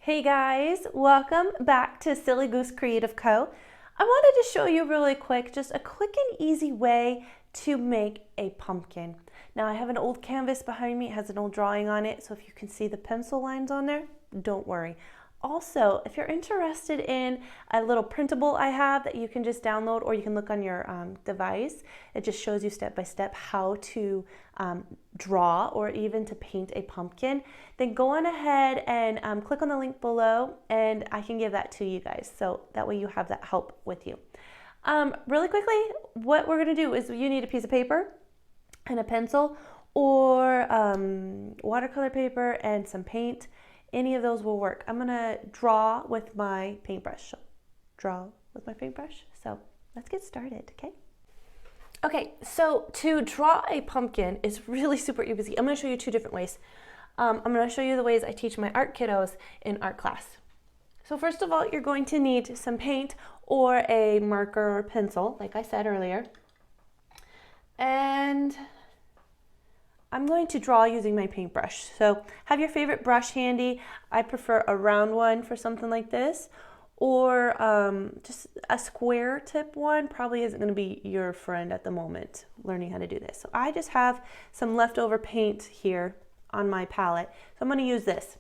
Hey guys, welcome back to Silly Goose Creative Co. I wanted to show you really quick, just a quick and easy way to make a pumpkin. Now I have an old canvas behind me, it has an old drawing on it, so if you can see the pencil lines on there, don't worry. Also, if you're interested in a little printable I have that you can just download or you can look on your device, it just shows you step by step how to draw or even to paint a pumpkin, then go on ahead and click on the link below and I can give that to you guys. So that way you have that help with you. Really quickly, what we're gonna do is you need a piece of paper and a pencil or watercolor paper and some paint. Any of those will work. I'm gonna draw with my paintbrush. So let's get started, okay? Okay, so to draw a pumpkin is really super easy. I'm gonna show you two different ways. I'm gonna show you the ways I teach my art kiddos in art class. So first of all, you're going to need some paint or a marker or pencil, like I said earlier. And I'm going to draw using my paintbrush. So have your favorite brush handy. I prefer a round one for something like this, or just a square tip one probably isn't going to be your friend at the moment learning how to do this. So I just have some leftover paint here on my palette. So I'm going to use this.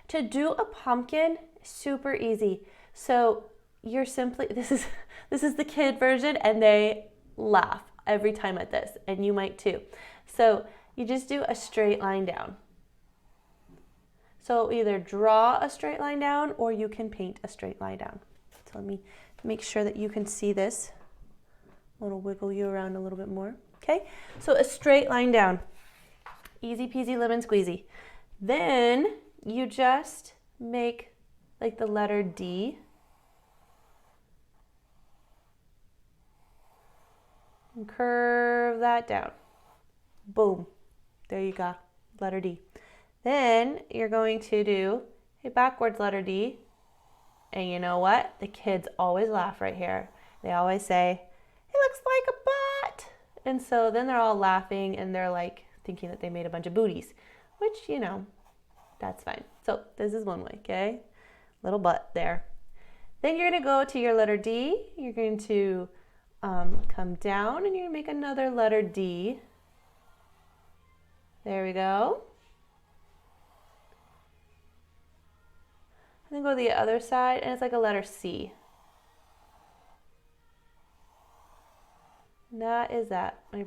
To do a pumpkin, super easy. So you're simply, this is the kid version and they laugh every time at this, and you might too. So you just do a straight line down. So either draw a straight line down or you can paint a straight line down. So let me make sure that you can see this. A little wiggle you around a little bit more. Okay, so a straight line down. Easy peasy lemon squeezy. Then you just make like the letter D. And curve that down. Boom. There you go. Letter D. Then you're going to do a backwards letter D. And you know what? The kids always laugh right here. They always say, it looks like a butt. And so then they're all laughing and they're like thinking that they made a bunch of booties, which, you know, that's fine. So this is one way, okay? Little butt there. Then you're going to go to your letter D. You're going to come down and you're going to make another letter D. There we go. And then go to the other side and it's like a letter C. And that is that. My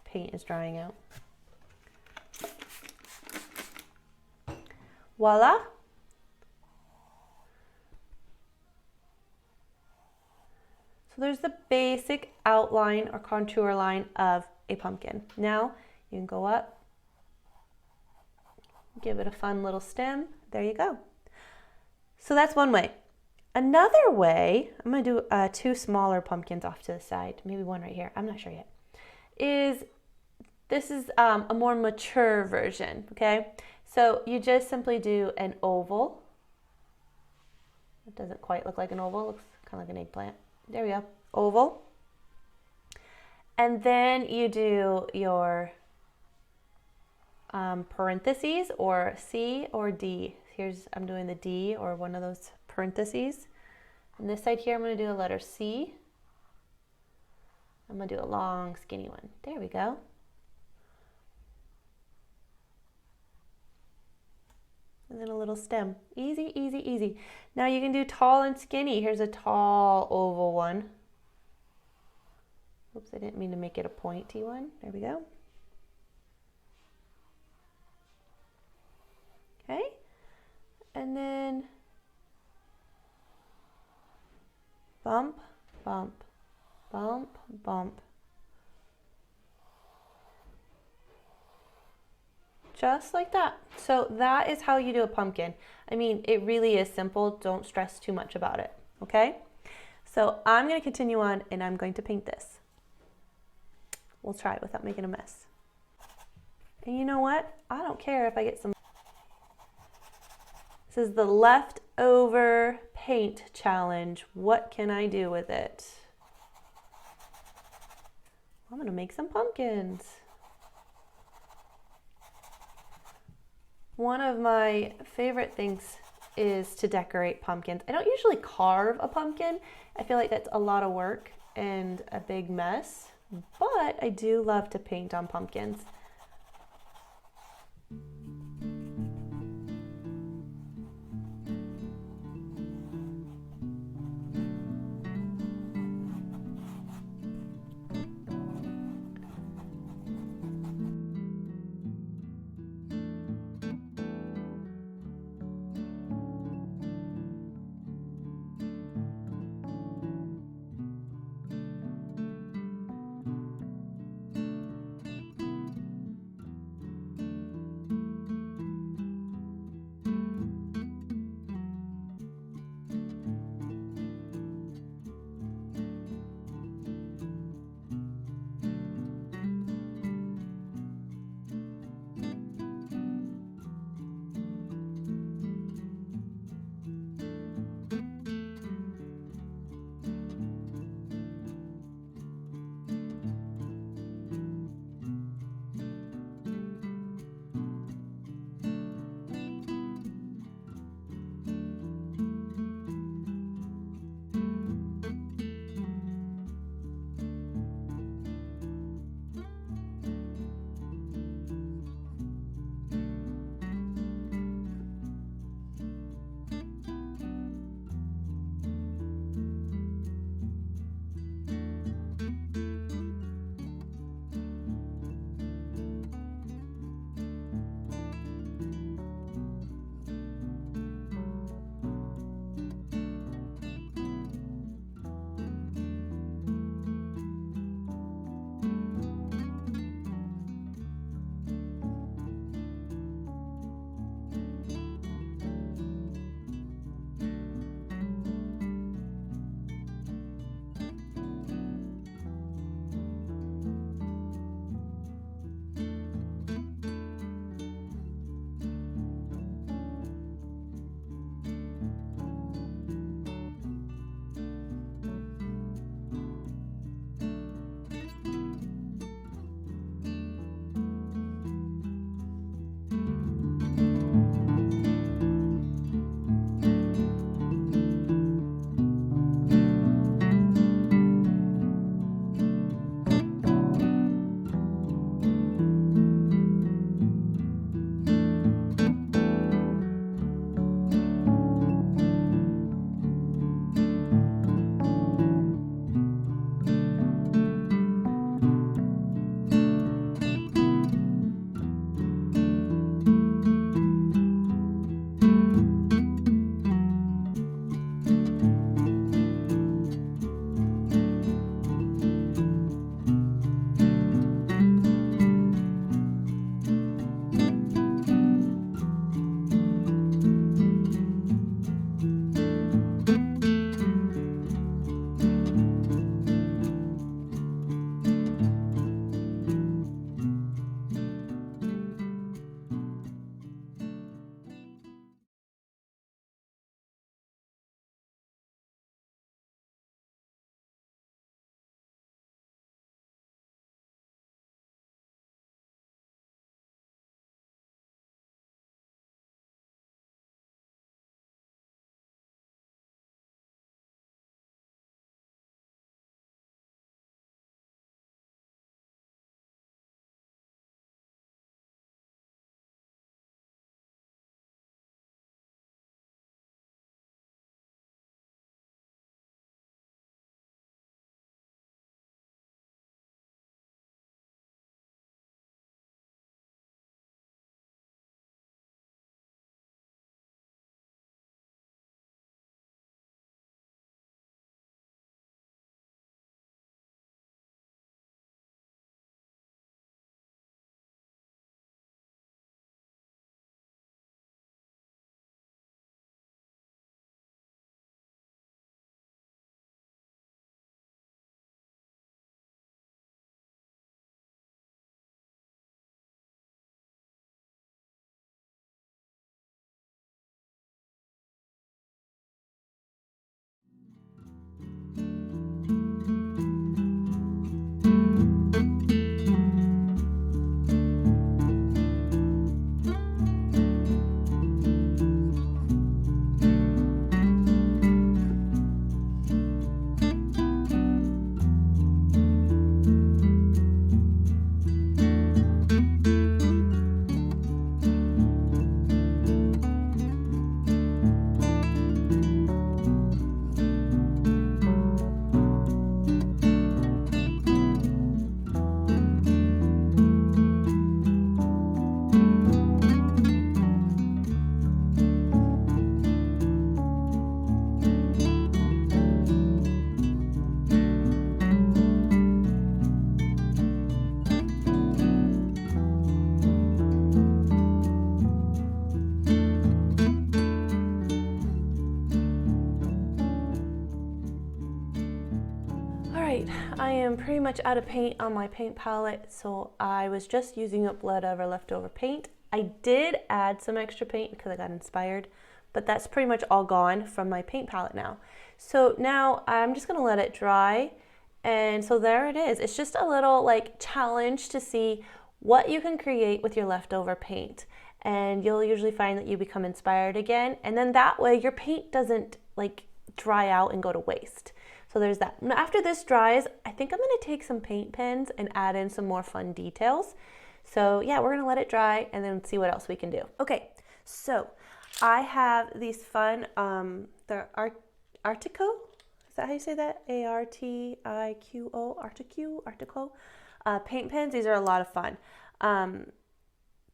paint is drying out. Voila. So there's the basic outline or contour line of a pumpkin. Now you can go up, give it a fun little stem. There you go. So that's one way. Another way, I'm going to do two smaller pumpkins off to the side, maybe one right here, I'm not sure yet, this is a more mature version, okay? So you just simply do an oval. It doesn't quite look like an oval, it looks kind of like an eggplant. There we go, oval. And then you do your parentheses or C or D. I'm doing the D or one of those parentheses. On this side here, I'm going to do a letter C. I'm going to do a long, skinny one. There we go. And then a little stem. Easy, easy, easy. Now you can do tall and skinny. Here's a tall oval one. Oops, I didn't mean to make it a pointy one. There we go. Okay. And then bump, bump, bump, bump. Just like that. So that is how you do a pumpkin. I mean, it really is simple. Don't stress too much about it, okay? So I'm going to continue on and I'm going to paint this. We'll try it without making a mess. And you know what? I don't care if I get some. This is the leftover paint challenge. What can I do with it? I'm going to make some pumpkins. One of my favorite things is to decorate pumpkins. I don't usually carve a pumpkin. I feel like that's a lot of work and a big mess, but I do love to paint on pumpkins. I am pretty much out of paint on my paint palette, so I was just using up whatever leftover paint. I did add some extra paint because I got inspired, but that's pretty much all gone from my paint palette now. So now I'm just gonna let it dry, and so there it is. It's just a little like challenge to see what you can create with your leftover paint, and you'll usually find that you become inspired again, and then that way your paint doesn't like dry out and go to waste. So there's that. Now after this dries, I think I'm gonna take some paint pens and add in some more fun details. So yeah, we're gonna let it dry and then see what else we can do. Okay, so I have these fun, they're Artico, is that how you say that? A-R-T-I-Q-O, Artico, paint pens. These are a lot of fun.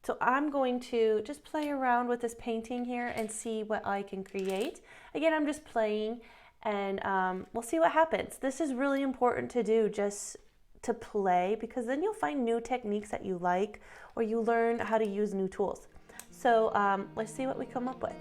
So I'm going to just play around with this painting here and see what I can create. Again, I'm just playing, and we'll see what happens. This is really important to do, just to play, because then you'll find new techniques that you like, or you learn how to use new tools. So let's see what we come up with.